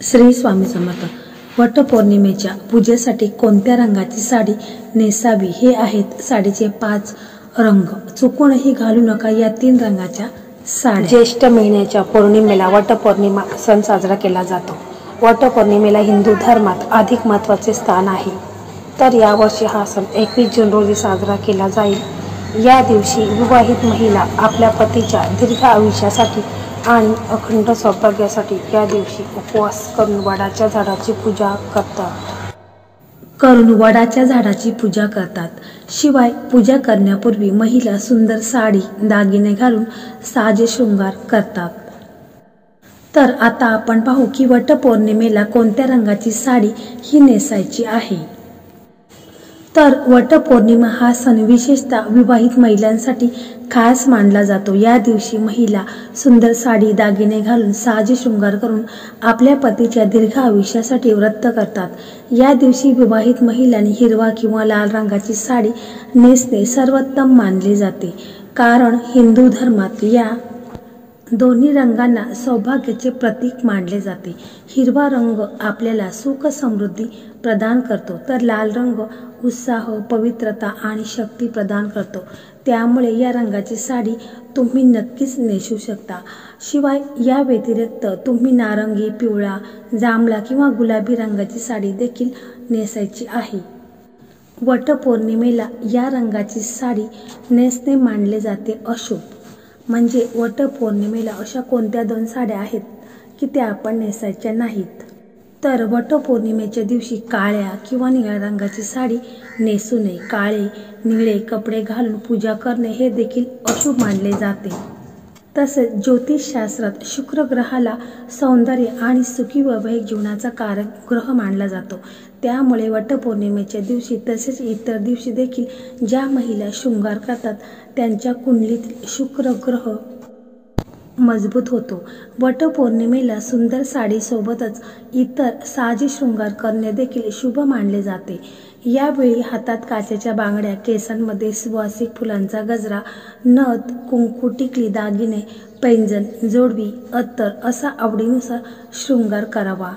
श्री स्वामी समर्थ। वटपौर्णिमेच्या पूजेसाठी कोणत्या रंगाची साडी नेसावी हे आहेत साडीचे 5 रंग। चुकूनही घालू नका या 3 रंगाच्या साड्या। ज्येष्ठ महिन्याच्या पौर्णिमेला वटपौर्णिमा सण साजरा केला जातो। वटपौर्णिमेला हिंदू धर्मात अधिक महत्त्वाचे स्थान आहे। तर यावर्षी हा सण 21 जून रोजी साजरा केला जाईल। या दिवशी विवाहित महिला आपल्या पतीच्या दीर्घ आयुष्यासाठी आणि अखंड सौभाग्यासाठी या दिवशी उपवास करून वडाच्या झाडाची पूजा करतात। शिवाय पूजा करण्यापूर्वी महिला सुंदर साडी दागिने घालून साज शृंगार करतात। तर आता आपण पाहू की वटपौर्णिमेला कोणत्या रंगाची साडी ही नेसायची आहे। तर वटपौर्णिमा हा सण विशेषतः विवाहित महिलांसाठी खास मानला जातो। या दिवशी महिला सुंदर साडी दागिने घालून साज शृंगार करून आपल्या पतीच्या दीर्घ आयुष्यासाठी व्रत करतात। या दिवशी विवाहित महिलांनी हिरवा किंवा लाल रंगाची साडी नेसणे सर्वोत्तम मानले जाते, कारण हिंदू धर्मात या दोन्ही रंगांना सौभाग्याचे प्रतीक मानले जाते। हिरवा रंग आपल्याला सुख समृद्धी प्रदान करतो, तर लाल रंग उत्साह, पवित्रता आणि शक्ती प्रदान करतो। त्यामुळे या रंगाची साडी तुम्ही नक्कीच नेसू शकता। शिवाय या व्यतिरिक्त तुम्ही नारंगी, पिवळा, जांभळा किंवा गुलाबी रंगाची साडी देखील नेसायची आहे। वटपौर्णिमेला या रंगाची साडी नेसणे मानले जाते अशुभ। म्हणजे वटपौर्णिमेला अशा कोणत्या 2 साड्या आहेत की त्या आपण नेसायच्या नाहीत। तर वटपौर्णिमेच्या दिवशी काळ्या किंवा निळ्या रंगाची साडी नेसू नये। काळे निळे कपडे घालून पूजा करणे हे देखील अशुभ मानले जाते। तसेच ज्योतिषशास्त्रात शुक्र ग्रहाला सौंदर्य आणि सुखी वैवाहिक जीवनाचा कारक ग्रह मानला जातो। त्यामुळे वटपौर्णिमेच्या दिवशी तसेच इतर दिवशी देखील ज्या महिला शृंगार करतात त्यांच्या कुंडलीतील शुक्र ग्रह मजबूत होतो। वटपौर्णिमेला सुंदर साडीसोबतच इतर साज शृंगार करणे देखील शुभ मानले जाते। यावेळी हातात काचेच्या बांगड्या, केसांमध्ये सुवासिक फुलांचा गजरा, नथ, कुंकू, टिकली, दागिने, पैंजण, जोडवी, अत्तर असा आवडीनुसार शृंगार करावा।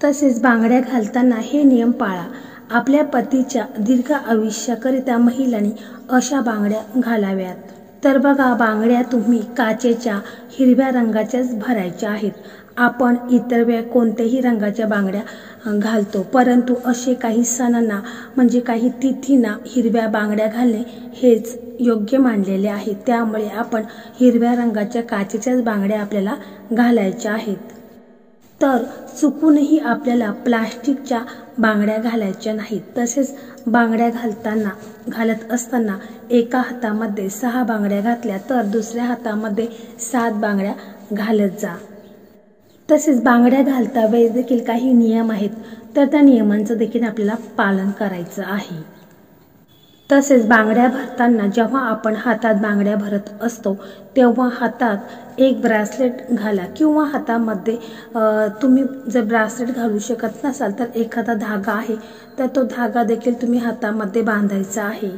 तसेच बांगड्या घालताना हे नियम पाळा। आपल्या पतीच्या दीर्घ आयुष्याकरिता महिलांनी अशा बांगड्या घालाव्यात। तर बघा, बांगड्या तुम्ही काचेच्या हिरव्या रंगाच्याच भरायच्या आहेत। आपण इतर वेळ कोणत्याही रंगाच्या बांगड्या घालतो, परंतु असे काही सणांना म्हणजे काही तिथींना हिरव्या बांगड्या घालणे हेच योग्य मानलेले आहे। त्यामुळे आपण हिरव्या रंगाच्या काचेच्याच बांगड्या आपल्याला घालायच्या आहेत। तर चुकूनही आपल्याला प्लास्टिकच्या बांगड्या घालायच्या नाहीत। तसेच बांगड्या घालत असताना एका हातामध्ये 6 बांगड्या घातल्या तर दुसऱ्या हातामध्ये 7 बांगड्या घालत जा। तसेच बांगड्या घालता वेळेस देखील काही नियम आहेत, तर त्या नियमांचं देखील आपल्याला पालन करायचं आहे। तसेच बांगड्या भरताना जेव्हा आपण हातात बांगड्या भरत असतो तेव्हा हातात एक ब्रासलेट घाला किंवा हातामध्ये तुम्ही जर ब्रासलेट घालू शकत नसाल तर एखादा धागा आहे तर तो धागा देखील तुम्ही हातामध्ये बांधायचा आहे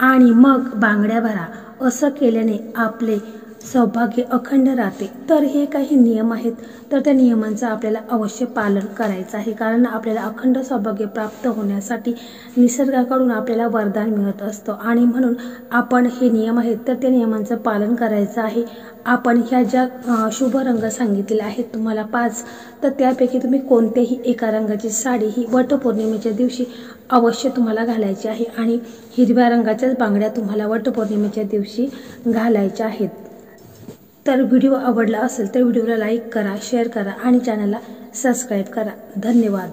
आणि मग बांगड्या भरा। असं केल्याने आपले सौभाग्य अखंड राहते। तर हे काही नियम आहेत, तर त्या नियमांचं आपल्याला अवश्य पालन करायचं आहे, कारण आपल्याला अखंड सौभाग्य प्राप्त होण्यासाठी निसर्गाकडून आपल्याला वरदान मिळत असतं आणि म्हणून आपण हे नियम आहेत तर त्या नियमांचं पालन करायचं आहे। आपण ह्या ज्या शुभ रंग सांगितलेले आहेत तुम्हाला 5, तर त्यापैकी तुम्ही कोणत्याही एका रंगाची साडी ही वटपौर्णिमेच्या दिवशी अवश्य तुम्हाला घालायची आहे आणि हिरव्या रंगाच्याच बांगड्या तुम्हाला वटपौर्णिमेच्या दिवशी घालायच्या आहेत। तर व्हिडिओ आवडला असेल तर व्हिडिओला लाईक करा, शेअर करा आणि चॅनलला सबस्क्राईब करा। धन्यवाद।